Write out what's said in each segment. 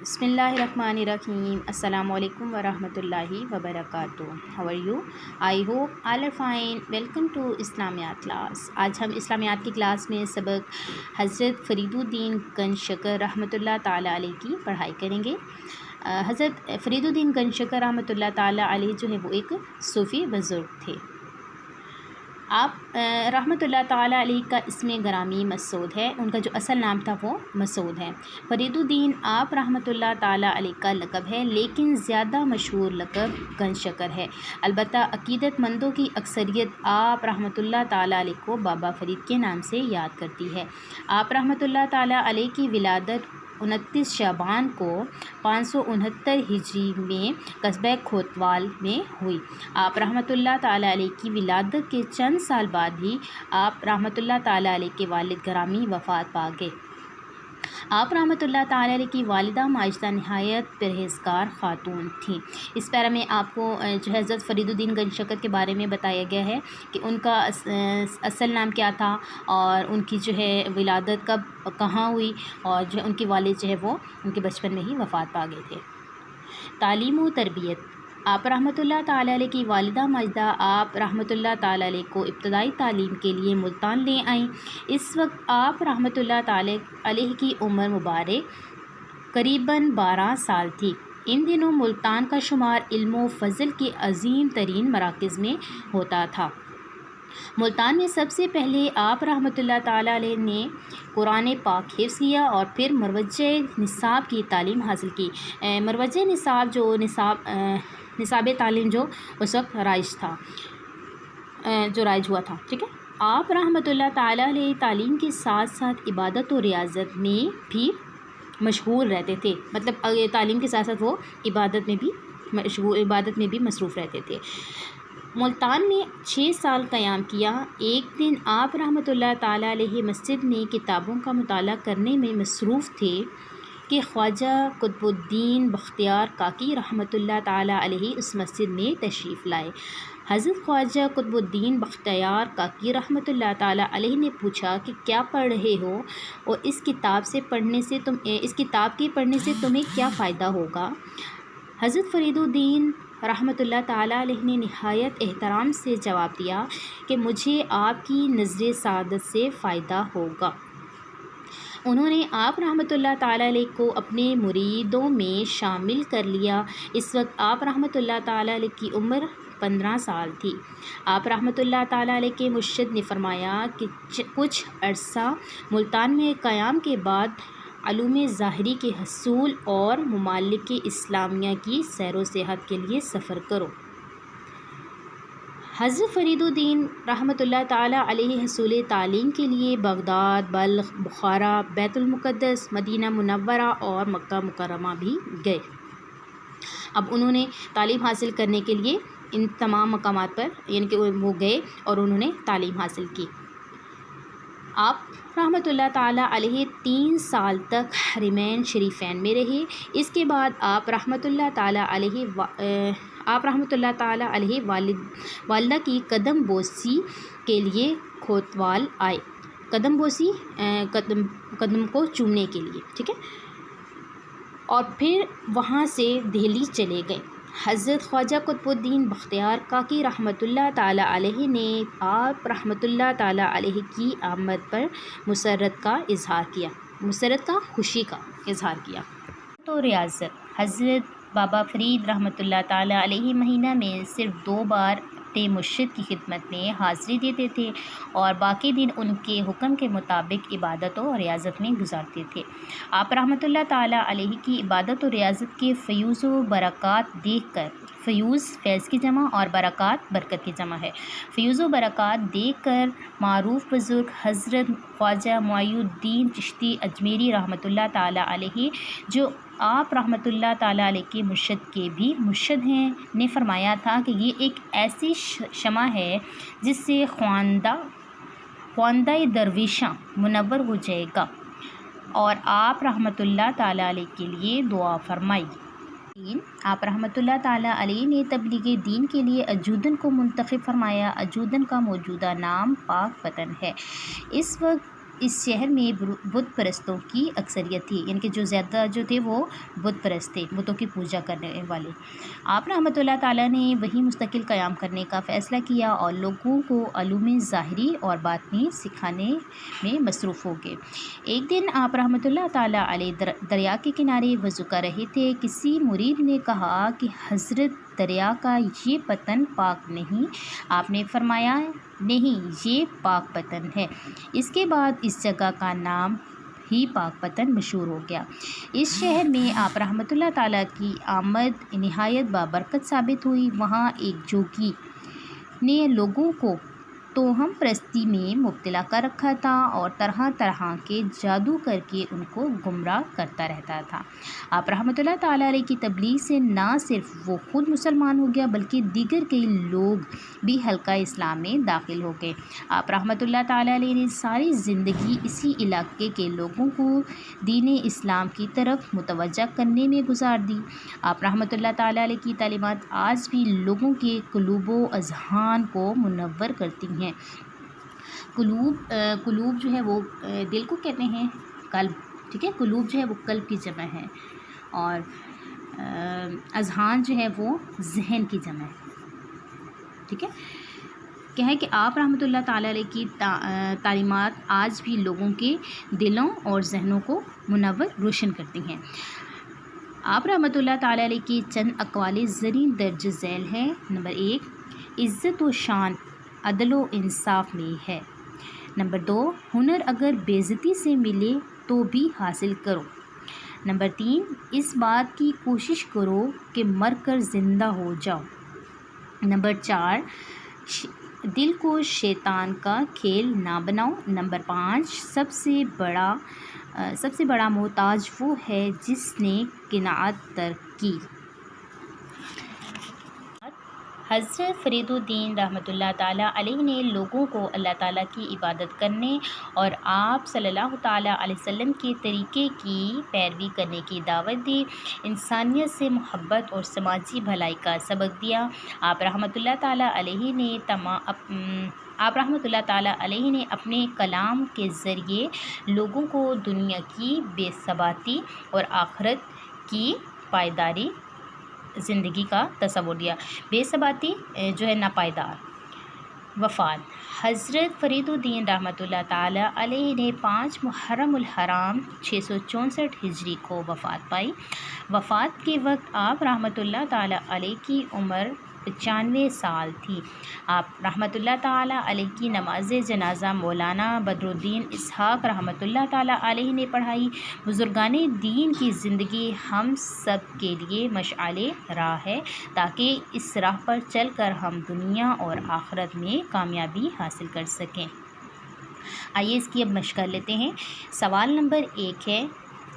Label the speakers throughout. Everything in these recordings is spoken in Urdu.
Speaker 1: بسم اللہ الرحمن الرحیم۔ السلام علیکم ورحمۃ اللہ وبرکاتہ۔ How are you? I hope all are fine. Welcome to اسلامیات کلاس۔ آج ہم اسلامیات کی کلاس میں سبق حضرت فرید الدین گنج شکر رحمۃ اللہ تعالیٰ علیہ کی پڑھائی کریں گے۔ حضرت فرید الدین گنج شکر رحمۃ اللہ تعالیٰ علیہ جو ہے وہ ایک صوفی بزرگ تھے۔ آپ رحمۃ اللہ تعالیٰ علیہ کا اسم گرامی مسعود ہے، ان کا جو اصل نام تھا وہ مسعود ہے۔ فرید الدین آپ رحمۃ اللہ تعالیٰ علیہ کا لقب ہے، لیکن زیادہ مشہور لقب گنج شکر ہے۔ البتہ عقیدت مندوں کی اکثریت آپ رحمۃ اللہ تعالیٰ علیہ کو بابا فرید کے نام سے یاد کرتی ہے۔ آپ رحمۃ اللہ تعالیٰ علیہ کی ولادت 29 شعبان کو 569 ہجری میں قصبہ کھوتوال میں ہوئی۔ آپ رحمۃ اللہ تعالیٰ علیہ کی ولادت کے چند سال بعد ہی آپ رحمۃ اللہ تعالیٰ علیہ کے والد گرامی وفات پا گئے۔ آپ رحمۃ اللہ تعالیٰ علیہ کی والدہ ماجدہ نہایت پرہیزگار خاتون تھیں۔ اس پیرا میں آپ کو جو ہے حضرت فرید الدین گنج شکر کے بارے میں بتایا گیا ہے کہ ان کا اصل نام کیا تھا اور ان کی جو ہے ولادت کب کہاں ہوئی، اور جو ہے ان کے والد جو ہے وہ ان کے بچپن میں ہی وفات پا گئے تھے۔ تعلیم و تربیت۔ آپ رحمۃ اللہ تعالیٰ علیہ کی والدہ ماجدہ آپ رحمۃ اللہ تعالیٰ علیہ کو ابتدائی تعلیم کے لیے ملتان لے آئیں۔ اس وقت آپ رحمۃ اللہ تعالیٰ علیہ کی عمر مبارک قریباً 12 سال تھی۔ ان دنوں ملتان کا شمار علم و فضل کے عظیم ترین مراکز میں ہوتا تھا۔ ملتان میں سب سے پہلے آپ رحمۃ اللہ تعالیٰ علیہ نے قرآن پاک حفظ کیا اور پھر مروجہ نصاب کی تعلیم حاصل کی۔ مروجہ نصاب جو نصاب تعلیم جو اس وقت رائج ہوا تھا، ٹھیک ہے۔ آپ رحمۃ اللہ تعالیٰ علیہ تعلیم کے ساتھ ساتھ عبادت و ریاضت میں بھی مشغول رہتے تھے، مطلب تعلیم کے ساتھ ساتھ وہ عبادت میں بھی مصروف رہتے تھے۔ ملتان میں 6 سال قیام کیا۔ ایک دن آپ رحمۃ اللہ تعالیٰ علیہ مسجد میں کتابوں کا مطالعہ کرنے میں مصروف تھے کہ خواجہ قطب الدین بختیار کاکی رحمۃ اللہ تعالیٰ علیہ اس مسجد میں تشریف لائے۔ حضرت خواجہ قطب الدین بختیار کاکی رحمۃ اللہ تعالیٰ علیہ نے پوچھا کہ کیا پڑھ رہے ہو اور اس کتاب کے پڑھنے سے تمہیں کیا فائدہ ہوگا؟ حضرت فرید الدین رحمۃ اللہ تعالیٰ علیہ نے نہایت احترام سے جواب دیا کہ مجھے آپ کی نظر سعادت سے فائدہ ہوگا۔ انہوں نے آپ رحمۃ اللہ تعالیٰ علیہ کو اپنے مریدوں میں شامل کر لیا۔ اس وقت آپ رحمۃ اللہ تعالیٰ علیہ کی عمر 15 سال تھی۔ آپ رحمۃ اللہ تعالیٰ علیہ کے مرشد نے فرمایا کہ کچھ عرصہ ملتان میں قیام کے بعد علوم ظاہری کے حصول اور ممالک اسلامیہ کی سیر و سیاحت کے لیے سفر کرو۔ حضرت فرید الدین رحمۃ اللہ تعالیٰ علیہ حصول تعلیم کے لیے بغداد، بلخ، بخارا، بیت المقدس، مدینہ منورہ اور مکہ مکرمہ بھی گئے۔ اب انہوں نے تعلیم حاصل کرنے کے لیے ان تمام مقامات پر یعنی کہ وہ گئے اور انہوں نے تعلیم حاصل کی۔ آپ رحمۃ اللہ تعالیٰ علیہ 3 سال تک حرمین شریفین میں رہے۔ اس کے بعد آپ رحمۃ اللہ تعالیٰ علیہ والدہ کی قدم بوسی کے لیے کھوتوال آئے، قدم بوسی قدم کو چومنے کے لیے، ٹھیک ہے، اور پھر وہاں سے دہلی چلے گئے۔ حضرت خواجہ قطب الدین بختیار کاکی رحمۃ اللہ تعالیٰ علیہ نے آپ رحمۃ اللہ تعالیٰ علیہ کی آمد پر مسرت کا خوشی کا اظہار کیا۔ تو ریاضت۔ حضرت بابا فرید رحمۃ اللہ تعالیٰ علیہ مہینہ میں صرف 2 بار اپنے مرشد کی خدمت میں حاضری دیتے تھے اور باقی دن ان کے حکم کے مطابق عبادت و ریاضت میں گزارتے تھے۔ آپ رحمۃ اللہ تعالیٰ علیہ کی عبادت و ریاضت کے فیوز و برکات دیکھ کر، فیوز فیض کی جمع اور برکات برکت کی جمع ہے، فیوز و برکات دیکھ کر معروف بزرگ حضرت خواجہ معین الدین چشتی اجمیری رحمۃ اللہ تعالیٰ علیہ، جو آپ رحمۃ اللہ تعالیٰ علیہ کے مرشد کے بھی مرشد ہیں، نے فرمایا تھا کہ یہ ایک ایسی شمع ہے جس سے خواندہ درویشاں منور ہو جائے گا، اور آپ رحمۃ اللہ تعالیٰ علیہ کے لیے دعا فرمائی۔ آپ رحمۃ اللہ تعالیٰ علیہ نے تبلیغ دین کے لیے اجودن کو منتخب فرمایا۔ اجودن کا موجودہ نام پاک وطن ہے۔ اس وقت اس شہر میں بت پرستوں کی اکثریت تھی، یعنی کہ جو زیادہ جو تھے وہ بت پرست تھے، بتوں کی پوجا کرنے والے۔ آپ رحمۃ اللہ تعالیٰ نے وہی مستقل قیام کرنے کا فیصلہ کیا اور لوگوں کو علوم ظاہری اور باطنی سکھانے میں مصروف ہو گئے۔ ایک دن آپ رحمۃ اللہ تعالیٰ علیہ دریا کے کنارے وضو کر رہے تھے۔ کسی مرید نے کہا کہ حضرت دریا کا یہ پتن پاک نہیں؟ آپ نے فرمایا نہیں، یہ پاک پتن ہے۔ اس کے بعد اس جگہ کا نام ہی پاک پتن مشہور ہو گیا۔ اس شہر میں آپ رحمۃ اللہ تعالیٰ کی آمد نہایت بابرکت ثابت ہوئی۔ وہاں ایک جوگی نے لوگوں کو توہم پرستی میں مبتلا کر رکھا تھا اور طرح طرح کے جادو کر کے ان کو گمراہ کرتا رہتا تھا۔ آپ رحمۃ اللہ تعالیٰ علیہ کی تبلیغ سے نہ صرف وہ خود مسلمان ہو گیا بلکہ دیگر کئی لوگ بھی حلقہ اسلام میں داخل ہو گئے۔ آپ رحمۃ اللہ تعالیٰ علیہ نے ساری زندگی اسی علاقے کے لوگوں کو دین اسلام کی طرف متوجہ کرنے میں گزار دی۔ آپ رحمۃ اللہ تعالیٰ علیہ کی تعلیمات آج بھی لوگوں کے قلوب و اذہان کو منور کرتی ہیں۔ قلوب جو ہے وہ دل کو کہتے ہیں، قلب، ٹھیک ہے، قلوب جو ہے وہ قلب کی جمع ہے، اور اذہان جو ہے وہ ذہن کی جمع ہے، ٹھیک ہے۔ کیا ہے کہ آپ رحمۃ اللہ تعالیٰ علیہ کی تعلیمات آج بھی لوگوں کے دلوں اور ذہنوں کو منور روشن کرتی ہیں۔ آپ رحمۃ اللہ تعالیٰ علیہ کی چند اقوال زرین درج ذیل ہیں۔ نمبر 1، عزت و شان عدل و انصاف میں ہے۔ نمبر 2، ہنر اگر بے عزتی سے ملے تو بھی حاصل کرو۔ نمبر 3، اس بات کی کوشش کرو کہ مر کر زندہ ہو جاؤ۔ نمبر 4، دل کو شیطان کا کھیل نہ بناؤ۔ نمبر 5، سب سے بڑا محتاج وہ ہے جس نے قناعت ترک کی۔ حضرت فرید الدین رحمۃ اللہ تعالیٰ علیہ نے لوگوں کو اللہ تعالیٰ کی عبادت کرنے اور آپ صلی اللہ تعالیٰ علیہ وسلم کے طریقے کی پیروی کرنے کی دعوت دی، انسانیت سے محبت اور سماجی بھلائی کا سبق دیا۔ آپ رحمۃ اللہ تعالیٰ علیہ نے اپنے کلام کے ذریعے لوگوں کو دنیا کی بے ثباتی اور آخرت کی پائیداری زندگی کا تصور دیا۔ بے ثباتی جو ہے ناپائیدار۔ وفات: حضرت فرید الدین رحمۃ اللہ تعالیٰ علیہ نے 5 محرم الحرام 664 ہجری کو وفات پائی۔ وفات کے وقت آپ رحمۃ اللہ تعالیٰ علیہ کی عمر 95 سال تھی۔ آپ رحمۃ اللہ تعالیٰ علیہ کی نماز جنازہ مولانا بدر الدین اسحاق رحمۃ اللہ تعالیٰ علیہ نے پڑھائی۔ بزرگان دین کی زندگی ہم سب کے لیے مشعل راہ ہے تاکہ اس راہ پر چل کر ہم دنیا اور آخرت میں کامیابی حاصل کر سکیں۔ آئیے اس کی اب مشق کر لیتے ہیں۔ سوال نمبر 1 ہے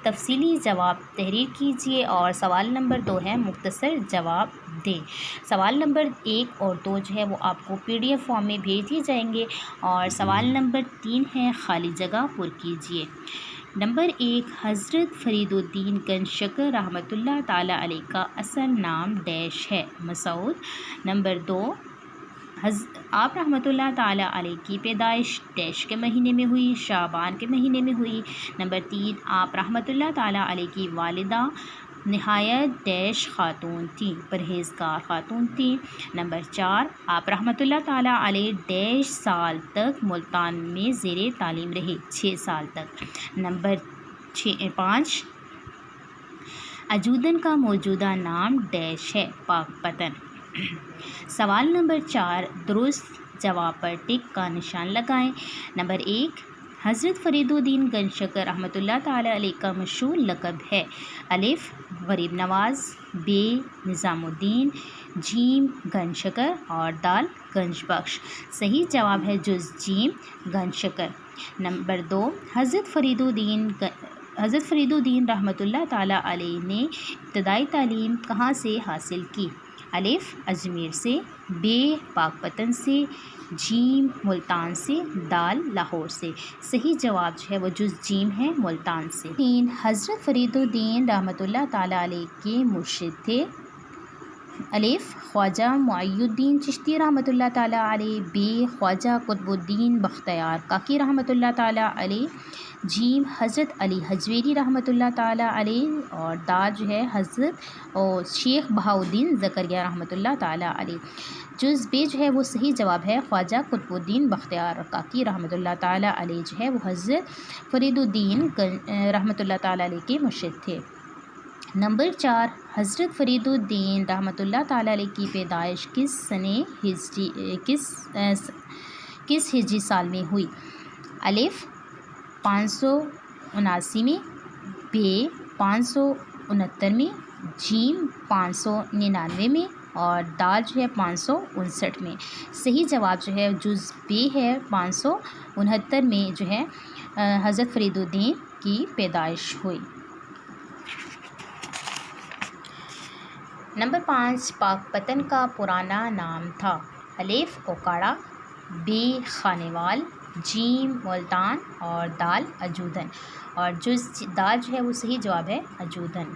Speaker 1: تفصیلی جواب تحریر کیجیے، اور سوال نمبر 2 ہے مختصر جواب دیں۔ سوال نمبر 1 اور 2 جو ہے وہ آپ کو PDF فارم میں بھیج دیے جائیں گے، اور سوال نمبر 3 ہے خالی جگہ پر کیجیے۔ نمبر 1، حضرت فرید الدین گنج شکر رحمۃ اللہ تعالیٰ علیہ کا اصل نام ڈیش ہے؟ مسعود۔ نمبر 2، آپ رحمۃ اللہ تعالیٰ علیہ کی پیدائش ڈیش کے مہینے میں ہوئی؟ شعبان کے مہینے میں ہوئی۔ نمبر 3، آپ رحمۃ اللہ تعالیٰ علیہ کی والدہ نہایت ڈیش خاتون تھیں، پرہیزگار خاتون تھیں۔ نمبر 4، آپ رحمۃ اللہ تعالیٰ علیہ ڈیش سال تک ملتان میں زیر تعلیم رہے؟ 6 سال تک۔ نمبر 5، اجودن کا موجودہ نام ڈیش ہے؟ پاک پتن۔ سوال نمبر 4 درست جواب پر ٹک کا نشان لگائیں۔ نمبر 1، حضرت فرید الدین گنج شکر رحمۃ اللہ تعالیٰ علیہ کا مشہور لقب ہے؟ الف غریب نواز، ب نظام الدین، جیم گنج شکر، اور دال گنج بخش۔ صحیح جواب ہے جز جیم گنج شکر۔ نمبر 2، حضرت فرید الدین رحمۃ اللہ تعالیٰ علیہ نے ابتدائی تعلیم کہاں سے حاصل کی؟ الف اجمیر سے، ب پاک پتن سے، جیم ملتان سے، دال لاہور سے۔ صحیح جواب جو ہے وہ جز جیم ہے، ملتان سے۔ 3، حضرت فرید الدین رحمۃ اللہ تعالیٰ علیہ کے مرشد تھے؟ الف خواجہ معی الدین چشتی رحمۃ اللہ تعالیٰ علیہ، ب خواجہ قطب الدین بختیار کاکی رحمۃ اللہ تعالیٰ علیہ، جیم حضرت علی حجویری رحمۃ اللہ تعالیٰ علیہ، اور دال جو ہے حضرت اور شیخ بہاؤالدین زکریا رحمۃ اللہ تعالیٰ علیہ۔ جز ب جو ہے وہ صحیح جواب ہے خواجہ قطب الدین بختیار کاکی رحمۃ اللہ تعالیٰ علیہ جو ہے وہ حضرت فرید الدین رحمۃ اللہ تعالیٰ علیہ کے مرشد تھے۔ نمبر 4، حضرت فرید الدین رحمۃ اللہ تعالیٰ علیہ کی پیدائش کس ہجری سال میں ہوئی؟ الف 579 میں، ب 569 میں، جیم 599 میں، اور دال جو ہے 559 میں۔ صحیح جواب جو ہے جز ب ہے، 569 میں جو ہے حضرت فرید الدین کی پیدائش ہوئی۔ نمبر 5، پاک پتن کا پرانا نام تھا؟ الف اوکاڑا، ب خانیوال، جیم ملتان، اور دال اجودن، اور جز دال جو ہے وہ صحیح جواب ہے اجودن۔